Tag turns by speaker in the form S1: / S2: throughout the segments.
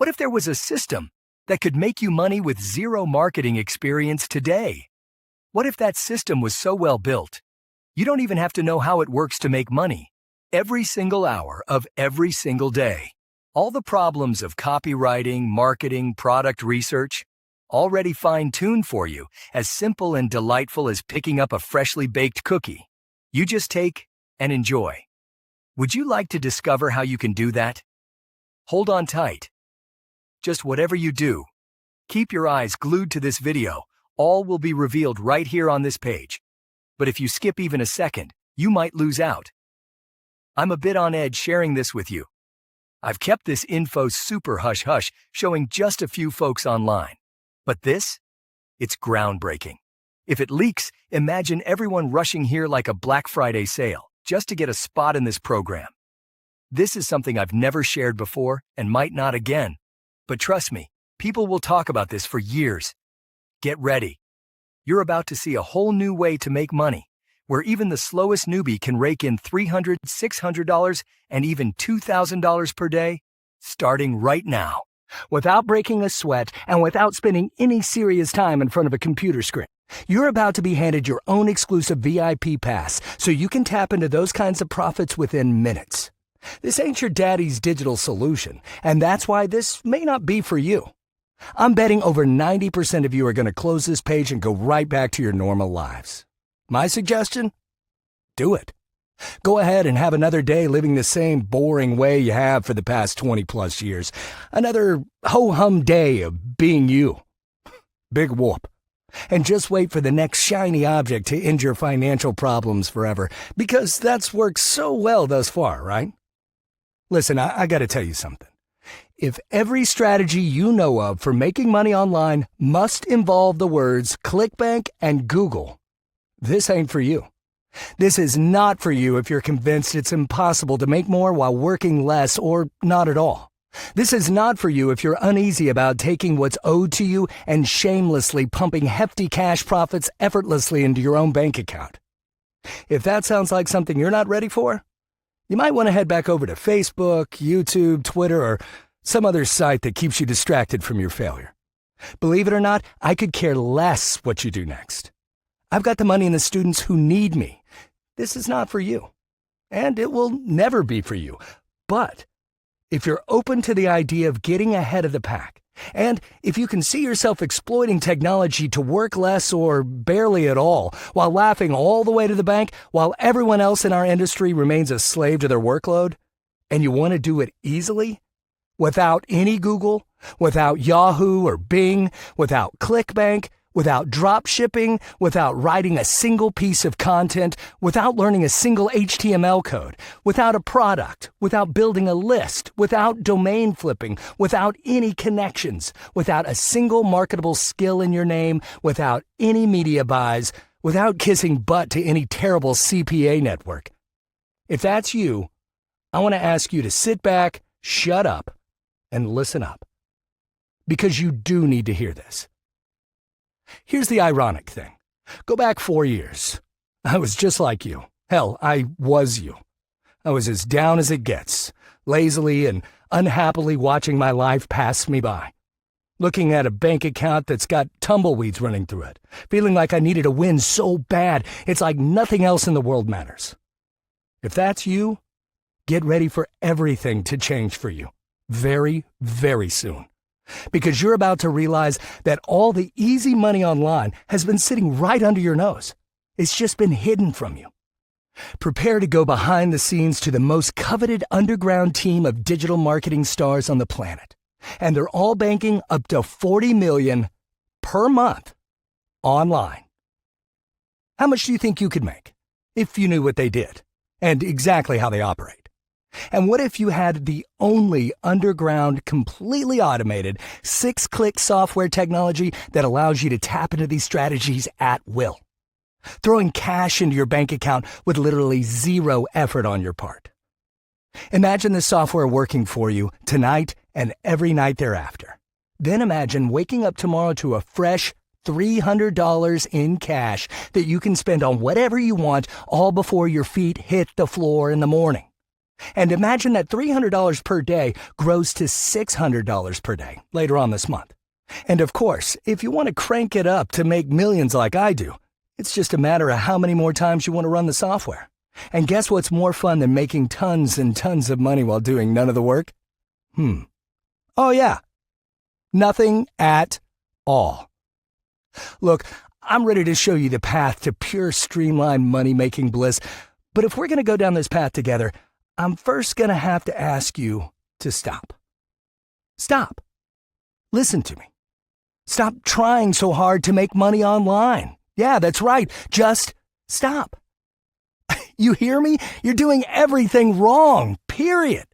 S1: What if there was a system that could make you money with zero marketing experience today? What if that system was so well built, you don't even have to know how it works to make money every single hour of every single day? All the problems of copywriting, marketing, product research, already fine-tuned for you, as simple and delightful as picking up a freshly baked cookie. You just take and enjoy. Would you like to discover how you can do that? Hold on tight. Just whatever you do, keep your eyes glued to this video. All will be revealed right here on this page. But if you skip even a second, you might lose out. I'm a bit on edge sharing this with you. I've kept this info super hush-hush, showing just a few folks online. But this? It's groundbreaking. If it leaks, imagine everyone rushing here like a Black Friday sale, just to get a spot in this program. This is something I've never shared before and might not again. But trust me, people will talk about this for years. Get ready. You're about to see a whole new way to make money, where even the slowest newbie can rake in $300, $600, and even $2,000 per day, starting right now.
S2: Without breaking a sweat and without spending any serious time in front of a computer screen. You're about to be handed your own exclusive VIP pass so you can tap into those kinds of profits within minutes. This ain't your daddy's digital solution, and that's why this may not be for you. I'm betting over 90% of you are going to close this page and go right back to your normal lives. My suggestion? Do it. Go ahead and have another day living the same boring way you have for the past 20 plus years. Another ho-hum day of being you. Big whoop. And just wait for the next shiny object to end your financial problems forever, because that's worked so well thus far, right? Listen, I got to tell you something. If every strategy you know of for making money online must involve the words ClickBank and Google, this ain't for you. This is not for you if you're convinced it's impossible to make more while working less or not at all. This is not for you if you're uneasy about taking what's owed to you and shamelessly pumping hefty cash profits effortlessly into your own bank account. If that sounds like something you're not ready for, you might want to head back over to Facebook, YouTube, Twitter, or some other site that keeps you distracted from your failure. Believe it or not, I could care less what you do next. I've got the money and the students who need me. This is not for you. And it will never be for you. But if you're open to the idea of getting ahead of the pack, and if you can see yourself exploiting technology to work less or barely at all, while laughing all the way to the bank, while everyone else in our industry remains a slave to their workload, and you want to do it easily, without any Google, without Yahoo or Bing, without ClickBank, without drop shipping, without writing a single piece of content, without learning a single HTML code, without a product, without building a list, without domain flipping, without any connections, without a single marketable skill in your name, without any media buys, without kissing butt to any terrible CPA network. If that's you, I want to ask you to sit back, shut up, and listen up. Because you do need to hear this. Here's the ironic thing. Go back 4 years. I was just like you. Hell, I was you. I was as down as it gets, lazily and unhappily watching my life pass me by. Looking at a bank account that's got tumbleweeds running through it, feeling like I needed a win so bad, it's like nothing else in the world matters. If that's you, get ready for everything to change for you. Very, very soon. Because you're about to realize that all the easy money online has been sitting right under your nose. It's just been hidden from you. Prepare to go behind the scenes to the most coveted underground team of digital marketing stars on the planet. And they're all banking up to $40 million per month online. How much do you think you could make if you knew what they did and exactly how they operate? And what if you had the only underground, completely automated, 6-click software technology that allows you to tap into these strategies at will? Throwing cash into your bank account with literally zero effort on your part. Imagine the software working for you tonight and every night thereafter. Then imagine waking up tomorrow to a fresh $300 in cash that you can spend on whatever you want all before your feet hit the floor in the morning. And imagine that $300 per day grows to $600 per day later on this month. And of course, if you want to crank it up to make millions like I do, it's just a matter of how many more times you want to run the software. And guess what's more fun than making tons and tons of money while doing none of the work? Oh yeah. Nothing at all. Look, I'm ready to show you the path to pure streamlined money-making bliss, but if we're going to go down this path together, I'm first going to have to ask you to stop. Stop. Listen to me. Stop trying so hard to make money online. Yeah, that's right. Just stop. You hear me? You're doing everything wrong, period.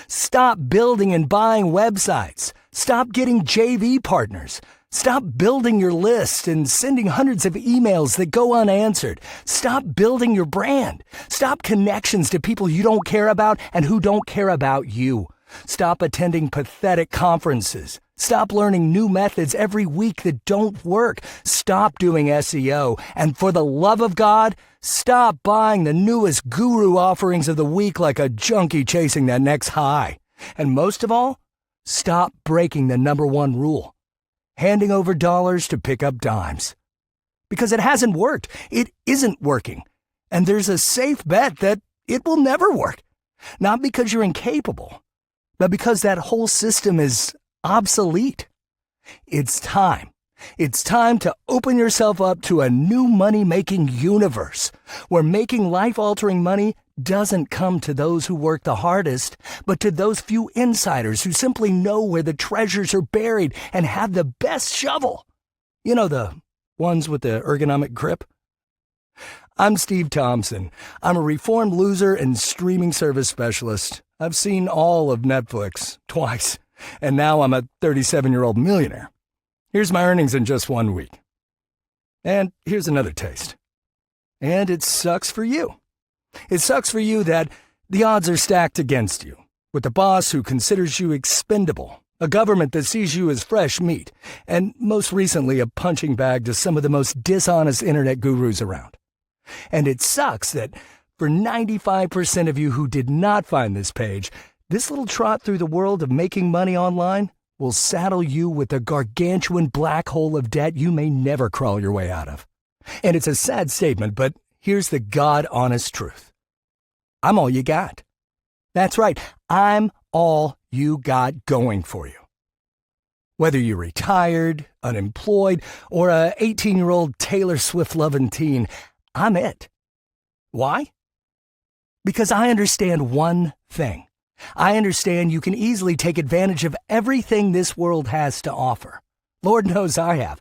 S2: Stop building and buying websites. Stop getting JV partners. Stop building your list and sending hundreds of emails that go unanswered. Stop building your brand. Stop connections to people you don't care about and who don't care about you. Stop attending pathetic conferences. Stop learning new methods every week that don't work. Stop doing SEO. And for the love of God, stop buying the newest guru offerings of the week like a junkie chasing that next high. And most of all, stop breaking the number one rule: handing over dollars to pick up dimes. Because it hasn't worked. It isn't working. And there's a safe bet that it will never work. Not because you're incapable, but because that whole system is obsolete. It's time. It's time to open yourself up to a new money-making universe where making life-altering money doesn't come to those who work the hardest, but to those few insiders who simply know where the treasures are buried and have the best shovel. You know, the ones with the ergonomic grip? I'm Steve Thompson. I'm a reformed loser and streaming service specialist. I've seen all of Netflix twice, and now I'm a 37-year-old millionaire. Here's my earnings in just 1 week. And here's another taste. And it sucks for you. It sucks for you that the odds are stacked against you, with a boss who considers you expendable, a government that sees you as fresh meat, and most recently a punching bag to some of the most dishonest internet gurus around. And it sucks that for 95% of you who did not find this page, this little trot through the world of making money online will saddle you with a gargantuan black hole of debt you may never crawl your way out of. And it's a sad statement, but here's the God-honest truth. I'm all you got. That's right, I'm all you got going for you. Whether you're retired, unemployed, or a 18-year-old Taylor Swift-loving teen, I'm it. Why? Because I understand one thing. I understand you can easily take advantage of everything this world has to offer. Lord knows I have.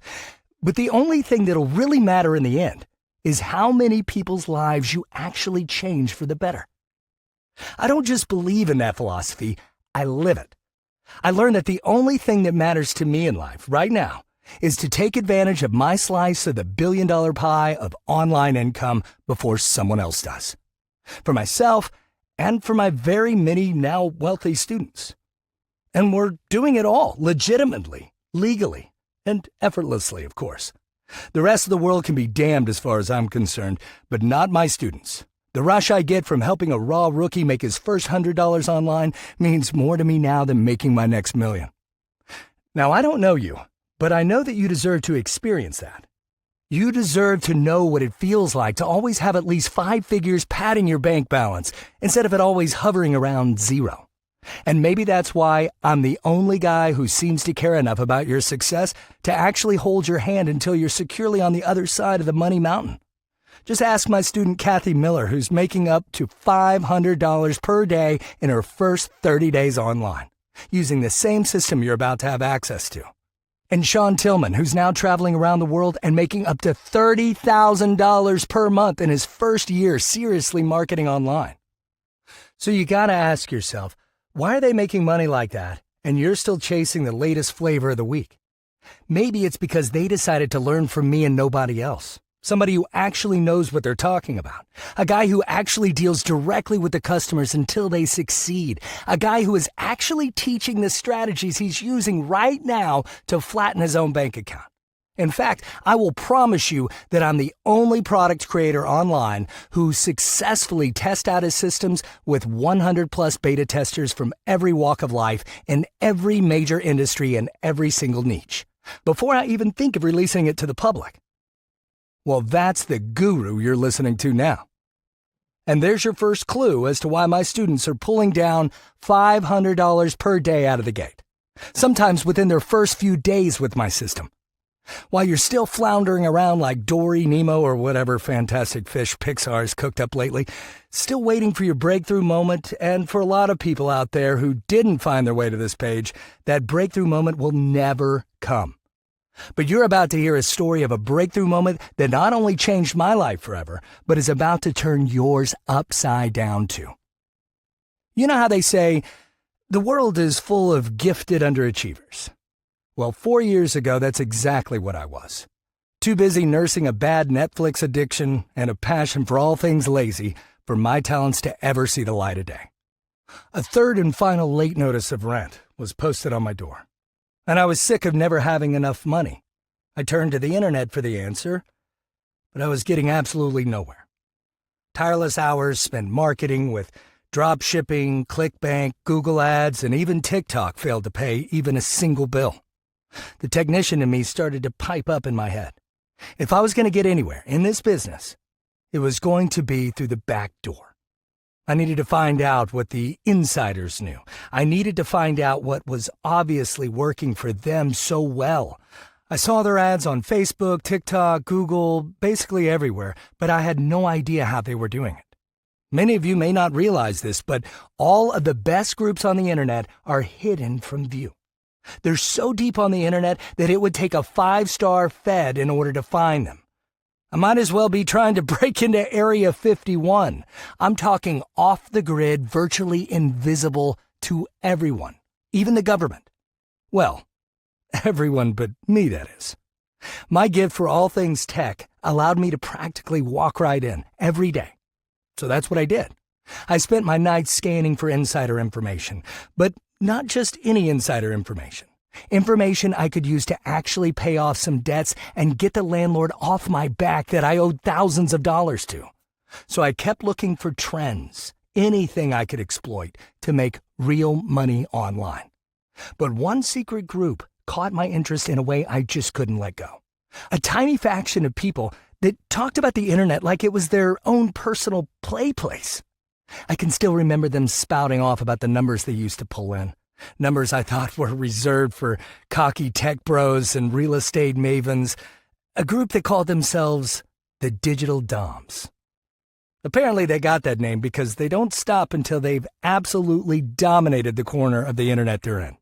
S2: But the only thing that'll really matter in the end is how many people's lives you actually change for the better. I don't just believe in that philosophy, I live it. I learned that the only thing that matters to me in life right now is to take advantage of my slice of the billion-dollar pie of online income before someone else does. For myself, and for my very many now wealthy students. And we're doing it all legitimately, legally, and effortlessly, of course. The rest of the world can be damned as far as I'm concerned, but not my students. The rush I get from helping a raw rookie make his first $100 online means more to me now than making my next million. Now, I don't know you, but I know that you deserve to experience that. You deserve to know what it feels like to always have at least 5 figures padding your bank balance instead of it always hovering around zero. And maybe that's why I'm the only guy who seems to care enough about your success to actually hold your hand until you're securely on the other side of the money mountain. Just ask my student Kathy Miller, who's making up to $500 per day in her first 30 days online, using the same system you're about to have access to. And Sean Tillman, who's now traveling around the world and making up to $30,000 per month in his first year seriously marketing online. So you gotta ask yourself, why are they making money like that and you're still chasing the latest flavor of the week? Maybe it's because they decided to learn from me and nobody else. Somebody who actually knows what they're talking about. A guy who actually deals directly with the customers until they succeed. A guy who is actually teaching the strategies he's using right now to flatten his own bank account. In fact, I will promise you that I'm the only product creator online who successfully tests out his systems with 100 plus beta testers from every walk of life in every major industry and every single niche, before I even think of releasing it to the public. Well, that's the guru you're listening to now. And there's your first clue as to why my students are pulling down $500 per day out of the gate, sometimes within their first few days with my system. While you're still floundering around like Dory, Nemo, or whatever fantastic fish Pixar's cooked up lately, still waiting for your breakthrough moment, and for a lot of people out there who didn't find their way to this page, that breakthrough moment will never come. But you're about to hear a story of a breakthrough moment that not only changed my life forever, but is about to turn yours upside down too. You know how they say, the world is full of gifted underachievers. Well, 4 years ago, that's exactly what I was. Too busy nursing a bad Netflix addiction and a passion for all things lazy for my talents to ever see the light of day. A third and final late notice of rent was posted on my door, and I was sick of never having enough money. I turned to the internet for the answer, but I was getting absolutely nowhere. Tireless hours spent marketing with drop shipping, ClickBank, Google Ads, and even TikTok failed to pay even a single bill. The technician in me started to pipe up in my head. If I was going to get anywhere in this business, it was going to be through the back door. I needed to find out what the insiders knew. I needed to find out what was obviously working for them so well. I saw their ads on Facebook, TikTok, Google, basically everywhere, but I had no idea how they were doing it. Many of you may not realize this, but all of the best groups on the internet are hidden from view. They're so deep on the internet that it would take a 5-star Fed in order to find them. I might as well be trying to break into Area 51. I'm talking off the grid, virtually invisible to everyone, even the government. Well, everyone but me, that is. My gift for all things tech allowed me to practically walk right in every day. So that's what I did. I spent my nights scanning for insider information, but not just any insider information. Information I could use to actually pay off some debts and get the landlord off my back that I owed thousands of dollars to. So I kept looking for trends, anything I could exploit to make real money online. But one secret group caught my interest in a way I just couldn't let go. A tiny faction of people that talked about the internet like it was their own personal play place. I can still remember them spouting off about the numbers they used to pull in. Numbers I thought were reserved for cocky tech bros and real estate mavens. A group that called themselves the Digital Doms. Apparently they got that name because they don't stop until they've absolutely dominated the corner of the internet they're in.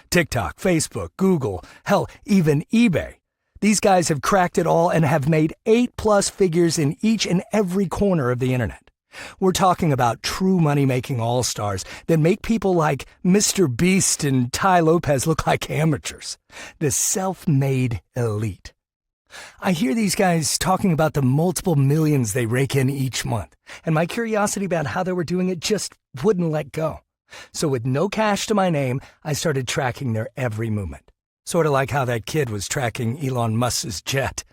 S2: TikTok, Facebook, Google, hell, even eBay. These guys have cracked it all and have made 8+ figures in each and every corner of the internet. We're talking about true money-making all-stars that make people like Mr. Beast and Ty Lopez look like amateurs. The self-made elite. I hear these guys talking about the multiple millions they rake in each month, and my curiosity about how they were doing it just wouldn't let go. So with no cash to my name, I started tracking their every movement. Sort of like how that kid was tracking Elon Musk's jet.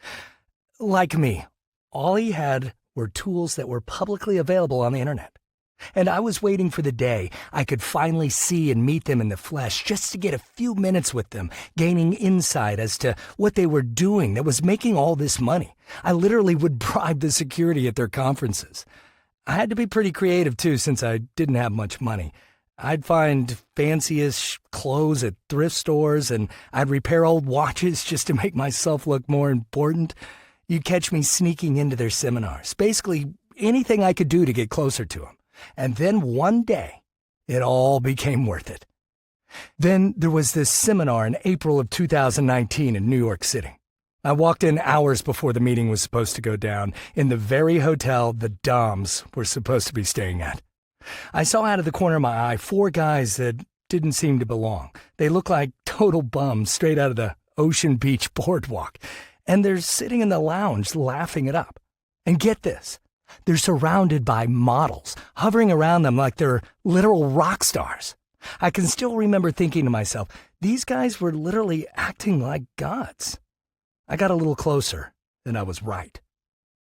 S2: Like me, all he had were tools that were publicly available on the internet. And I was waiting for the day I could finally see and meet them in the flesh just to get a few minutes with them, gaining insight as to what they were doing that was making all this money. I literally would bribe the security at their conferences. I had to be pretty creative too since I didn't have much money. I'd find fanciest clothes at thrift stores and I'd repair old watches just to make myself look more important. You'd catch me sneaking into their seminars, basically anything I could do to get closer to them. And then one day, it all became worth it. Then there was this seminar in April of 2019 in New York City. I walked in hours before the meeting was supposed to go down in the very hotel the Doms were supposed to be staying at. I saw out of the corner of my eye 4 guys that didn't seem to belong. They looked like total bums straight out of the Ocean Beach boardwalk. And they're sitting in the lounge laughing it up. And get this, they're surrounded by models, hovering around them like they're literal rock stars. I can still remember thinking to myself, these guys were literally acting like gods. I got a little closer, and I was right.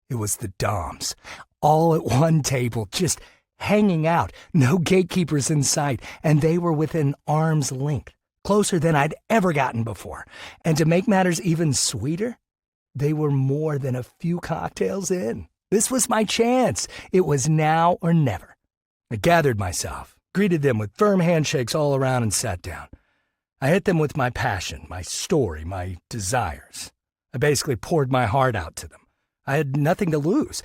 S2: It was the Doms, all at one table, just hanging out, no gatekeepers in sight, and they were within arm's length, closer than I'd ever gotten before. And to make matters even sweeter, they were more than a few cocktails in. This was my chance. It was now or never. I gathered myself, greeted them with firm handshakes all around, and sat down. I hit them with my passion, my story, my desires. I basically poured my heart out to them. I had nothing to lose.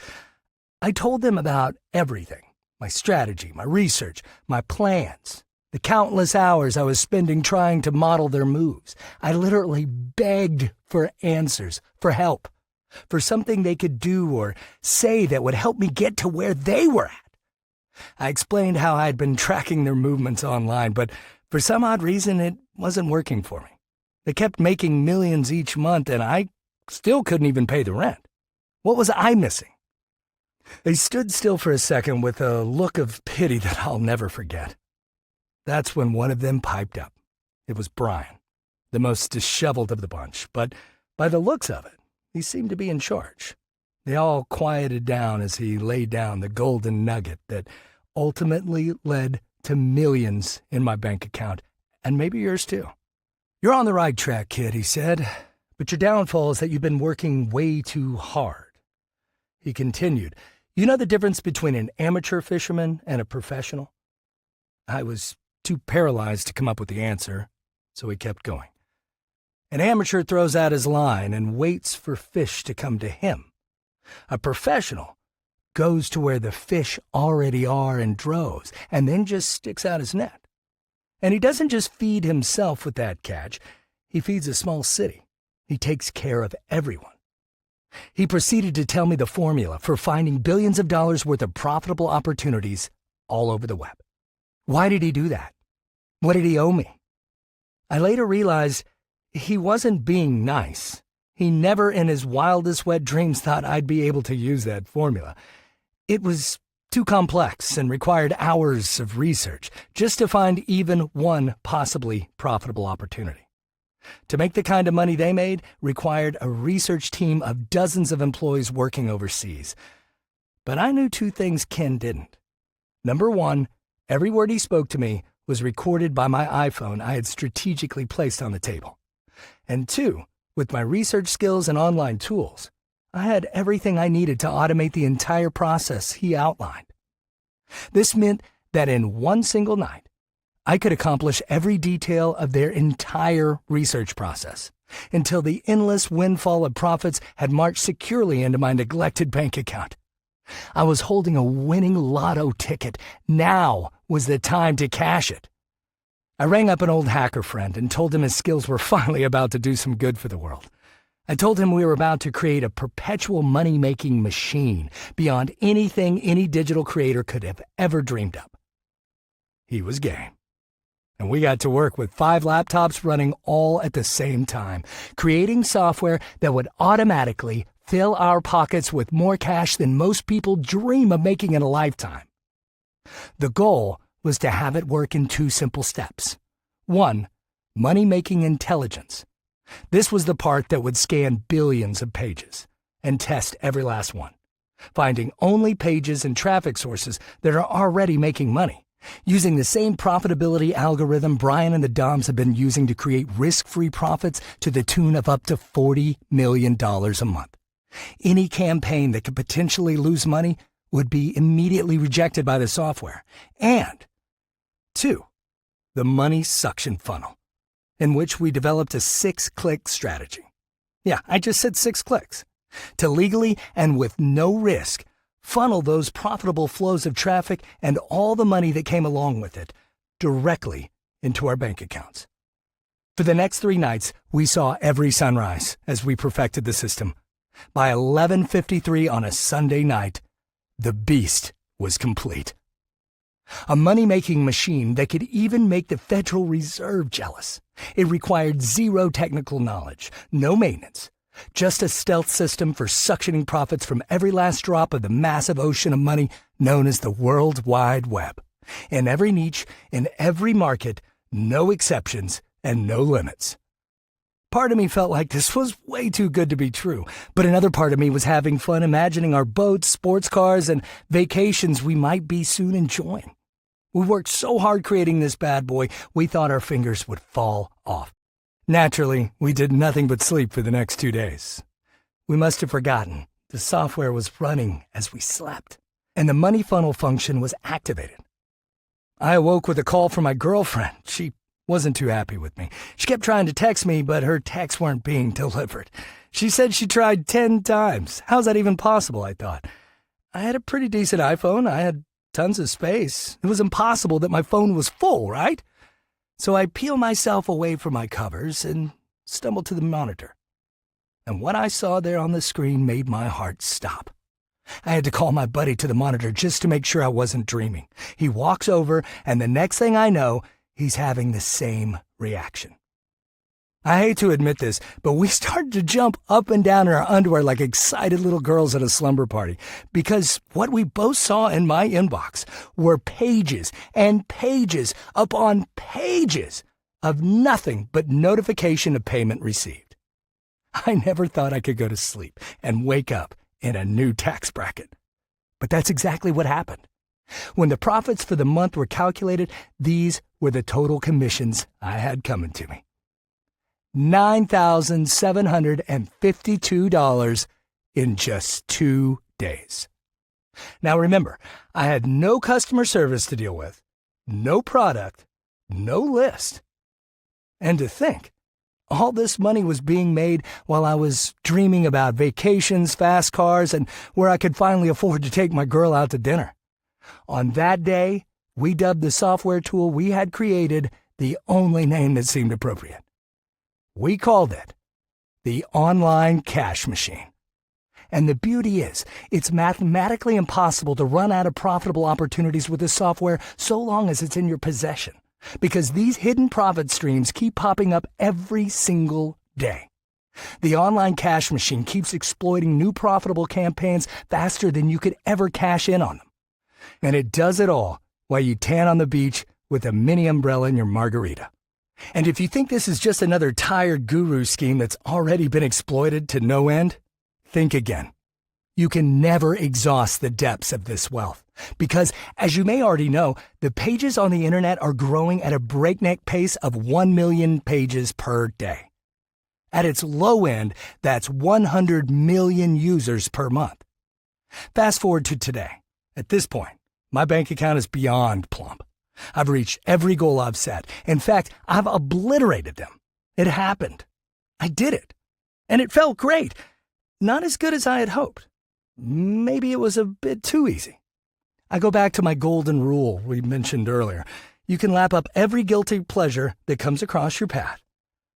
S2: I told them about everything, my strategy, my research, my plans, the countless hours I was spending trying to model their moves. I literally begged for answers, for help, for something they could do or say that would help me get to where they were at. I explained how I'd been tracking their movements online, but for some odd reason, it wasn't working for me. They kept making millions each month, and I still couldn't even pay the rent. What was I missing? They stood still for a second with a look of pity that I'll never forget. That's when one of them piped up. It was Brian, the most disheveled of the bunch, but by the looks of it, he seemed to be in charge. They all quieted down as he laid down the golden nugget that ultimately led to millions in my bank account, and maybe yours too. "You're on the right track, kid," he said, "but your downfall is that you've been working way too hard." He continued, "You know the difference between an amateur fisherman and a professional?" I was too paralyzed to come up with the answer, so he kept going. "An amateur throws out his line and waits for fish to come to him. A professional goes to where the fish already are in droves and then just sticks out his net. And he doesn't just feed himself with that catch, he feeds a small city. He takes care of everyone." He proceeded to tell me the formula for finding billions of dollars worth of profitable opportunities all over the web. Why did he do that? What did he owe me? I later realized he wasn't being nice. He never in his wildest wet dreams thought I'd be able to use that formula. It was too complex and required hours of research just to find even one possibly profitable opportunity. To make the kind of money they made required a research team of dozens of employees working overseas. But I knew two things Ken didn't. Number one, every word he spoke to me was recorded by my iPhone I had strategically placed on the table. And two, with my research skills and online tools, I had everything I needed to automate the entire process he outlined. This meant that in one single night, I could accomplish every detail of their entire research process until the endless windfall of profits had marched securely into my neglected bank account. I was holding a winning lotto ticket. Now was the time to cash it. I rang up an old hacker friend and told him his skills were finally about to do some good for the world. I told him we were about to create a perpetual money-making machine beyond anything any digital creator could have ever dreamed up. He was game. And we got to work with 5 laptops running all at the same time, creating software that would automatically fill our pockets with more cash than most people dream of making in a lifetime. The goal was to have it work in 2 simple steps. 1, money-making intelligence. This was the part that would scan billions of pages and test every last one, finding only pages and traffic sources that are already making money. Using the same profitability algorithm Brian and the Doms have been using to create risk-free profits to the tune of up to $40 million a month. Any campaign that could potentially lose money would be immediately rejected by the software. And 2, the money suction funnel, in which we developed a 6-click strategy. Yeah, I just said 6 clicks. To legally and with no risk funnel those profitable flows of traffic and all the money that came along with it directly into our bank accounts. For the next 3 nights, we saw every sunrise as we perfected the system. By 11:53 on a Sunday night, the beast was complete. A money-making machine that could even make the Federal Reserve jealous. It required zero technical knowledge, no maintenance, just a stealth system for suctioning profits from every last drop of the massive ocean of money known as the World Wide Web. In every niche, in every market, no exceptions and no limits. Part of me felt like this was way too good to be true, but another part of me was having fun imagining our boats, sports cars, and vacations we might be soon enjoying. We worked so hard creating this bad boy, we thought our fingers would fall off. Naturally, we did nothing but sleep for the next 2 days. We must have forgotten the software was running as we slept, and the money funnel function was activated. I awoke with a call from my girlfriend. She wasn't too happy with me. She kept trying to text me, but her texts weren't being delivered. She said she tried 10 times. How's that even possible, I thought. I had a pretty decent iPhone. I had tons of space. It was impossible that my phone was full, right? So I peeled myself away from my covers and stumbled to the monitor. And what I saw there on the screen made my heart stop. I had to call my buddy to the monitor just to make sure I wasn't dreaming. He walks over, and the next thing I know, he's having the same reaction. I hate to admit this, but we started to jump up and down in our underwear like excited little girls at a slumber party, because what we both saw in my inbox were pages and pages upon pages of nothing but notification of payment received. I never thought I could go to sleep and wake up in a new tax bracket. But that's exactly what happened. When the profits for the month were calculated, these were the total commissions I had coming to me. $9,752 in just 2 days. Now remember, I had no customer service to deal with, no product, no list. And to think, all this money was being made while I was dreaming about vacations, fast cars, and where I could finally afford to take my girl out to dinner. On that day, we dubbed the software tool we had created the only name that seemed appropriate. We called it the Online Cash Machine. And the beauty is, it's mathematically impossible to run out of profitable opportunities with this software so long as it's in your possession, because these hidden profit streams keep popping up every single day. The Online Cash Machine keeps exploiting new profitable campaigns faster than you could ever cash in on them. And it does it all while you tan on the beach with a mini umbrella in your margarita. And if you think this is just another tired guru scheme that's already been exploited to no end, think again. You can never exhaust the depths of this wealth because, as you may already know, the pages on the internet are growing at a breakneck pace of 1 million pages per day. At its low end, that's 100 million users per month. Fast forward to today. At this point, my bank account is beyond plump. I've reached every goal I've set. In fact, I've obliterated them. It happened. I did it. And it felt great. Not as good as I had hoped. Maybe it was a bit too easy. I go back to my golden rule we mentioned earlier. You can lap up every guilty pleasure that comes across your path.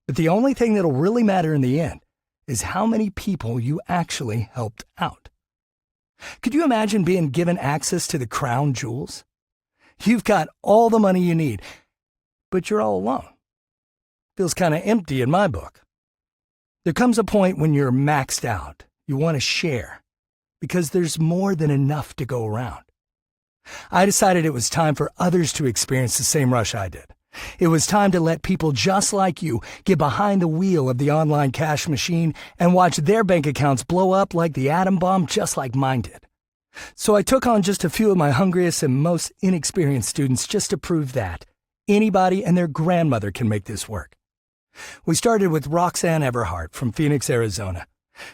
S2: But the only thing that'll really matter in the end is how many people you actually helped out. Could you imagine being given access to the crown jewels? You've got all the money you need, but you're all alone. Feels kind of empty in my book. There comes a point when you're maxed out. You want to share, because there's more than enough to go around. I decided it was time for others to experience the same rush I did. It was time to let people just like you get behind the wheel of the Online Cash Machine and watch their bank accounts blow up like the atom bomb, just like mine did. So I took on just a few of my hungriest and most inexperienced students just to prove that anybody and their grandmother can make this work. We started with Roxanne Everhart from Phoenix, Arizona.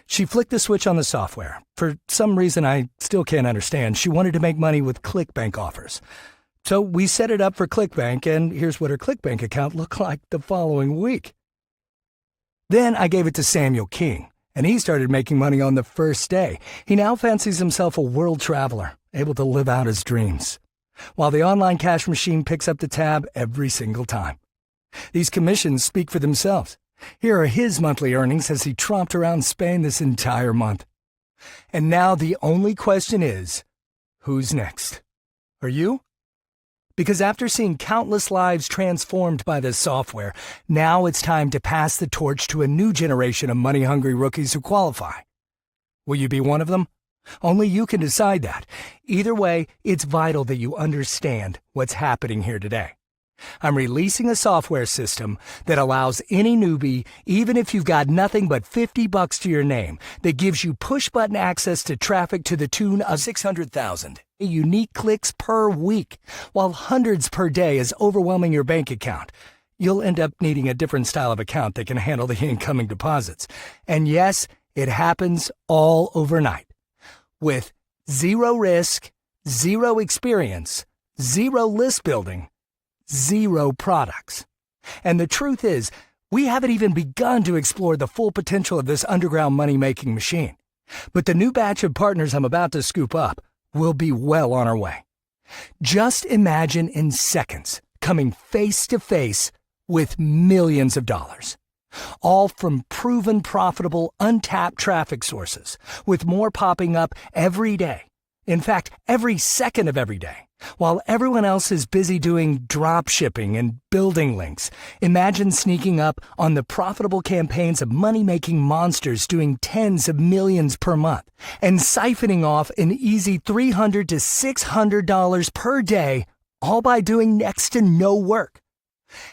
S2: She flicked the switch on the software. For some reason I still can't understand, she wanted to make money with ClickBank offers. So we set it up for ClickBank, and here's what her ClickBank account looked like the following week. Then I gave it to Samuel King, and he started making money on the first day. He now fancies himself a world traveler, able to live out his dreams, while the Online Cash Machine picks up the tab every single time. These commissions speak for themselves. Here are his monthly earnings as he tromped around Spain this entire month. And now the only question is, who's next? Are you? Because after seeing countless lives transformed by this software, now it's time to pass the torch to a new generation of money-hungry rookies who qualify. Will you be one of them? Only you can decide that. Either way, it's vital that you understand what's happening here today. I'm releasing a software system that allows any newbie, even if you've got nothing but $50 to your name, that gives you push-button access to traffic to the tune of
S1: 600,000.
S2: unique clicks per week, while hundreds per day is overwhelming your bank account. You'll end up needing a different style of account that can handle the incoming deposits. And yes, it happens all overnight. With zero risk, zero experience, zero list building, zero products. And the truth is, we haven't even begun to explore the full potential of this underground money-making machine. But the new batch of partners I'm about to scoop up will be well on our way. Just imagine in seconds coming face to face with millions of dollars. All from proven profitable, untapped traffic sources, with more popping up every day. In fact, every second of every day. While everyone else is busy doing drop shipping and building links, imagine sneaking up on the profitable campaigns of money-making monsters doing tens of millions per month and siphoning off an easy $300 to $600 per day, all by doing next to no work.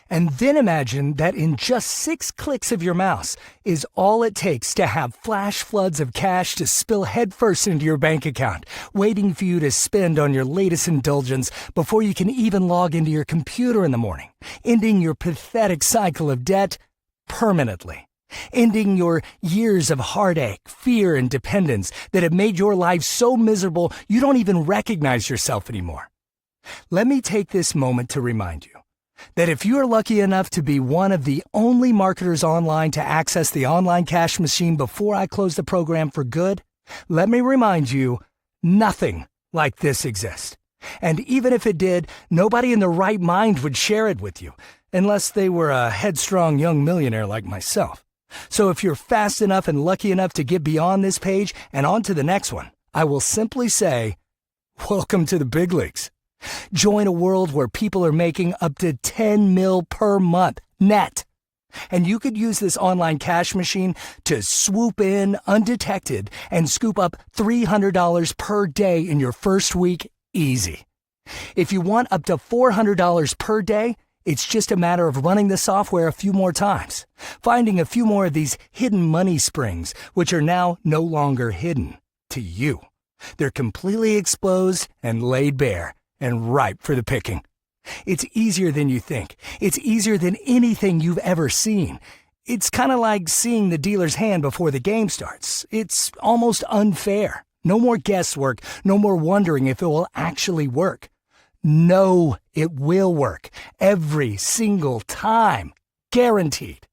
S2: And then imagine that in just 6 clicks of your mouse is all it takes to have flash floods of cash to spill headfirst into your bank account, waiting for you to spend on your latest indulgence before you can even log into your computer in the morning, ending your pathetic cycle of debt permanently, ending your years of heartache, fear, and dependence that have made your life so miserable you don't even recognize yourself anymore. Let me take this moment to remind you that if you are lucky enough to be one of the only marketers online to access the online cash machine before I close the program for good, let me remind you, nothing like this exists. And even if it did, nobody in their right mind would share it with you, unless they were a headstrong young millionaire like myself. So if you're fast enough and lucky enough to get beyond this page and on to the next one, I will simply say, welcome to the big leagues. Join a world where people are making up to 10 mil per month net. And you could use this online cash machine to swoop in undetected and scoop up $300 per day in your first week easy. If you want up to $400 per day, it's just a matter of running the software a few more times, finding a few more of these hidden money springs, which are now no longer hidden to you. They're completely exposed and laid bare, and ripe for the picking. It's easier than you think. It's easier than anything you've ever seen. It's kind of like seeing the dealer's hand before the game starts. It's almost unfair. No more guesswork, no more wondering if it will actually work. No, it will work. Every single time. Guaranteed.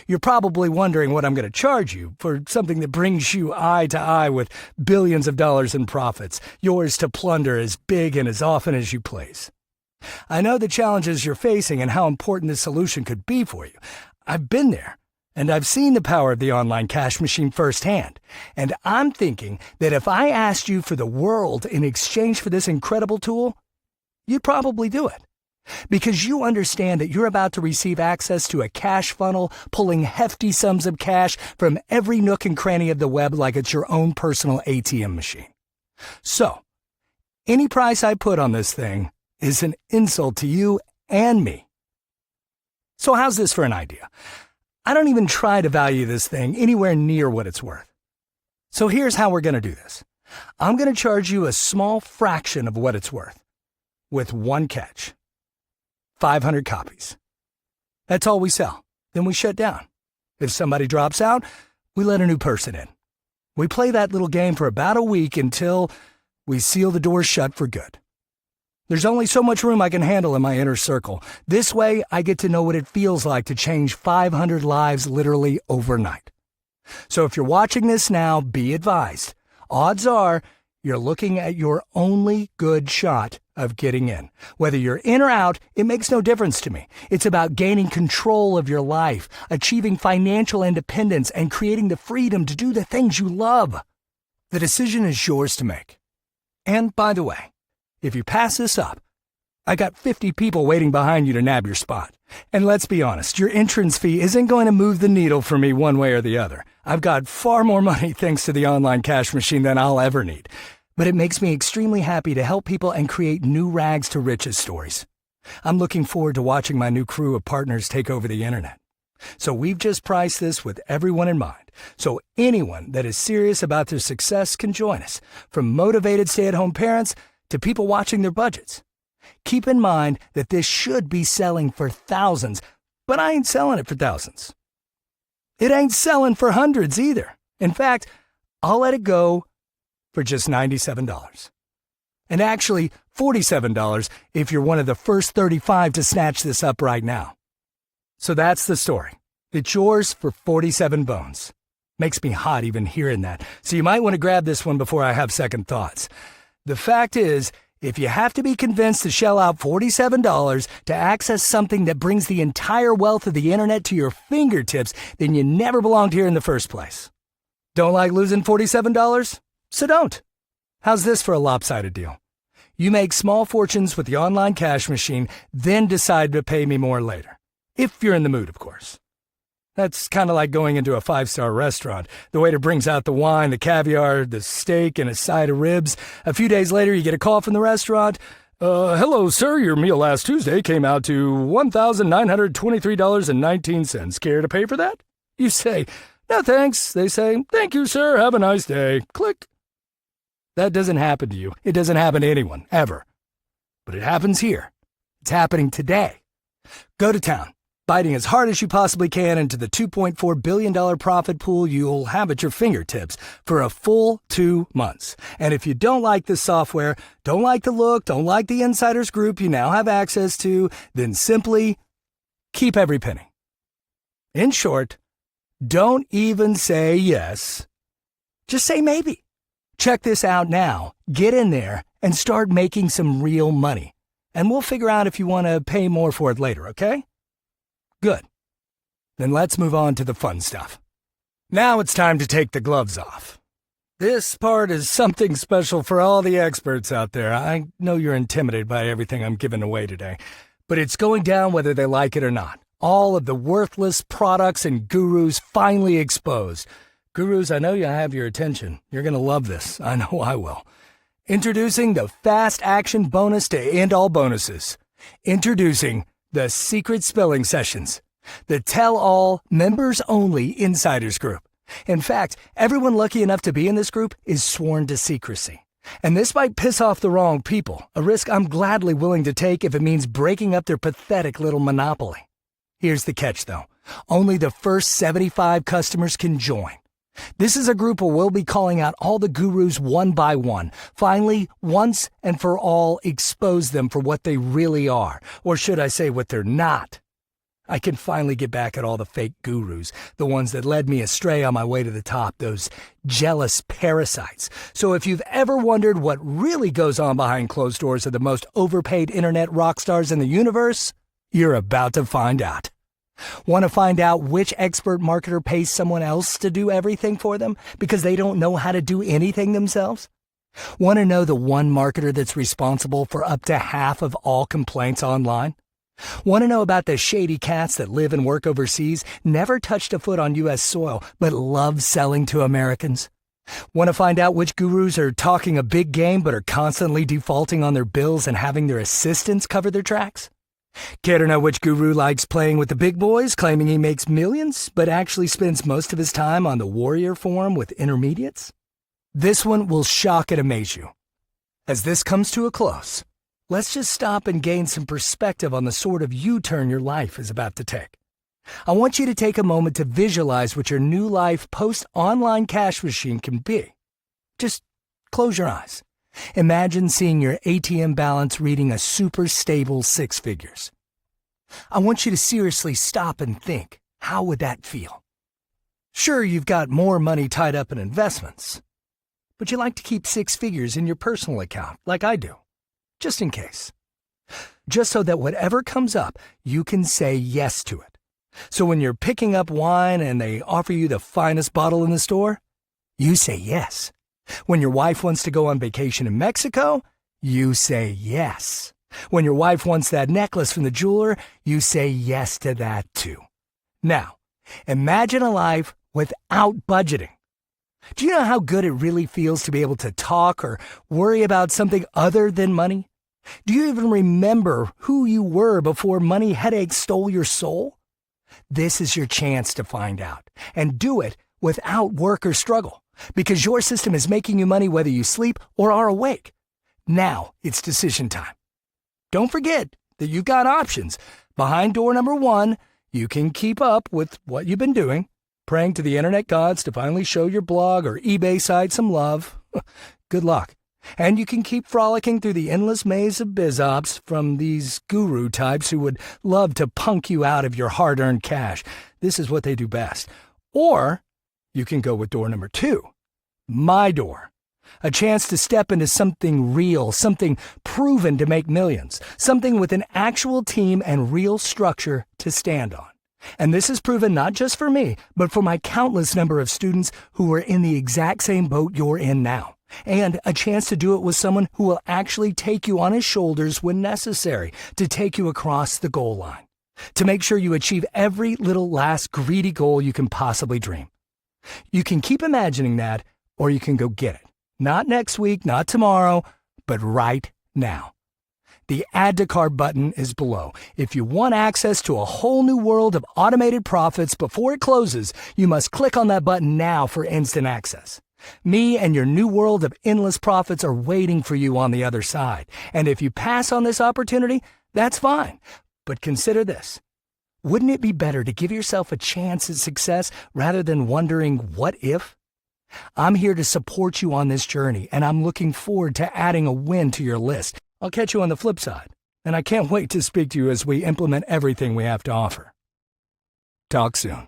S2: You're probably wondering what I'm going to charge you for something that brings you eye to eye with billions of dollars in profits, yours to plunder as big and as often as you please. I know the challenges you're facing and how important this solution could be for you. I've been there, and I've seen the power of the online cash machine firsthand. And I'm thinking that if I asked you for the world in exchange for this incredible tool, you'd probably do it. Because you understand that you're about to receive access to a cash funnel pulling hefty sums of cash from every nook and cranny of the web like it's your own personal ATM machine. So, any price I put on this thing is an insult to you and me. So how's this for an idea? I don't even try to value this thing anywhere near what it's worth. So here's how we're going to do this. I'm going to charge you a small fraction of what it's worth, with one catch. 500 copies. That's all we sell. Then we shut down. If somebody drops out, we let a new person in. We play that little game for about a week until we seal the door shut for good. There's only so much room I can handle in my inner circle. This way, I get to know what it feels like to change 500 lives literally overnight. So if you're watching this now, be advised. Odds are you're looking at your only good shot of getting in. Whether you're in or out, it makes no difference to me. It's about gaining control of your life, achieving financial independence, and creating the freedom to do the things you love. The decision is yours to make. And by the way, if you pass this up, I got 50 people waiting behind you to nab your spot. And let's be honest, your entrance fee isn't going to move the needle for me one way or the other. I've got far more money thanks to the online cash machine than I'll ever need. But it makes me extremely happy to help people and create new rags to riches stories. I'm looking forward to watching my new crew of partners take over the internet. So we've just priced this with everyone in mind, so anyone that is serious about their success can join us, from motivated stay-at-home parents to people watching their budgets. Keep in mind that this should be selling for thousands, but I ain't selling it for thousands. It ain't selling for hundreds either. In fact, I'll let it go for just $97. And actually, $47 if you're one of the first 35 to snatch this up right now. So that's the story. It's yours for 47 bones. Makes me hot even hearing that, so you might want to grab this one before I have second thoughts. The fact is, if you have to be convinced to shell out $47 to access something that brings the entire wealth of the internet to your fingertips, then you never belonged here in the first place. Don't like losing $47? So don't. How's this for a lopsided deal? You make small fortunes with the online cash machine, then decide to pay me more later. If you're in the mood, of course. That's kind of like going into a 5-star restaurant. The waiter brings out the wine, the caviar, the steak, and a side of ribs. A few days later, you get a call from the restaurant. Hello, sir. Your meal last Tuesday came out to $1,923.19. Care to pay for that? You say, no thanks. They say, thank you, sir. Have a nice day. Click. That doesn't happen to you. It doesn't happen to anyone, ever. But it happens here. It's happening today. Go to town, biting as hard as you possibly can into the $2.4 billion profit pool you'll have at your fingertips for a full 2 months. And if you don't like this software, don't like the look, don't like the insiders group you now have access to, then simply keep every penny. In short, don't even say yes. Just say maybe. Check this out now, get in there, and start making some real money. And we'll figure out if you want to pay more for it later, okay? Good. Then let's move on to the fun stuff. Now it's time to take the gloves off. This part is something special for all the experts out there. I know you're intimidated by everything I'm giving away today, but it's going down whether they like it or not. All of the worthless products and gurus finally exposed. Gurus, I know you have your attention. You're going to love this. I know I will. Introducing the fast action bonus to end all bonuses. Introducing the Secret Spelling Sessions, the tell-all, members-only insiders group. In fact, everyone lucky enough to be in this group is sworn to secrecy. And this might piss off the wrong people, a risk I'm gladly willing to take if it means breaking up their pathetic little monopoly. Here's the catch, though. Only the first 75 customers can join. This is a group where we'll be calling out all the gurus one by one. Finally, once and for all, expose them for what they really are. Or should I say what they're not. I can finally get back at all the fake gurus, the ones that led me astray on my way to the top, those jealous parasites. So if you've ever wondered what really goes on behind closed doors of the most overpaid internet rock stars in the universe, you're about to find out. Want to find out which expert marketer pays someone else to do everything for them because they don't know how to do anything themselves? Want to know the one marketer that's responsible for up to half of all complaints online? Want to know about the shady cats that live and work overseas, never touched a foot on U.S. soil, but love selling to Americans? Want to find out which gurus are talking a big game but are constantly defaulting on their bills and having their assistants cover their tracks? Care to know which guru likes playing with the big boys, claiming he makes millions, but actually spends most of his time on the warrior form with intermediates? This one will shock and amaze you. As this comes to a close, let's just stop and gain some perspective on the sort of U-turn your life is about to take. I want you to take a moment to visualize what your new life post-online cash machine can be. Just close your eyes. Imagine seeing your ATM balance reading a super stable 6 figures. I want you to seriously stop and think, how would that feel? Sure, you've got more money tied up in investments, but you like to keep 6 figures in your personal account, like I do, just in case. Just so that whatever comes up, you can say yes to it. So when you're picking up wine and they offer you the finest bottle in the store, you say yes. When your wife wants to go on vacation in Mexico, you say yes. When your wife wants that necklace from the jeweler, you say yes to that too. Now, imagine a life without budgeting. Do you know how good it really feels to be able to talk or worry about something other than money? Do you even remember who you were before money headaches stole your soul? This is your chance to find out, and do it without work or struggle, because your system is making you money whether you sleep or are awake. Now it's decision time. Don't forget that you've got options. Behind door number 1, you can keep up with what you've been doing, praying to the internet gods to finally show your blog or eBay site some love. Good luck. And you can keep frolicking through the endless maze of biz ops from these guru types who would love to punk you out of your hard-earned cash. This is what they do best. Or you can go with door number 2, my door. A chance to step into something real, something proven to make millions, something with an actual team and real structure to stand on. And this is proven not just for me, but for my countless number of students who are in the exact same boat you're in now. And a chance to do it with someone who will actually take you on his shoulders when necessary to take you across the goal line, to make sure you achieve every little last greedy goal you can possibly dream. You can keep imagining that, or you can go get it. Not next week, not tomorrow, but right now. The Add to Cart button is below. If you want access to a whole new world of automated profits before it closes, you must click on that button now for instant access. Me and your new world of endless profits are waiting for you on the other side. And if you pass on this opportunity, that's fine. But consider this. Wouldn't it be better to give yourself a chance at success rather than wondering what if? I'm here to support you on this journey, and I'm looking forward to adding a win to your list. I'll catch you on the flip side, and I can't wait to speak to you as we implement everything we have to offer. Talk soon.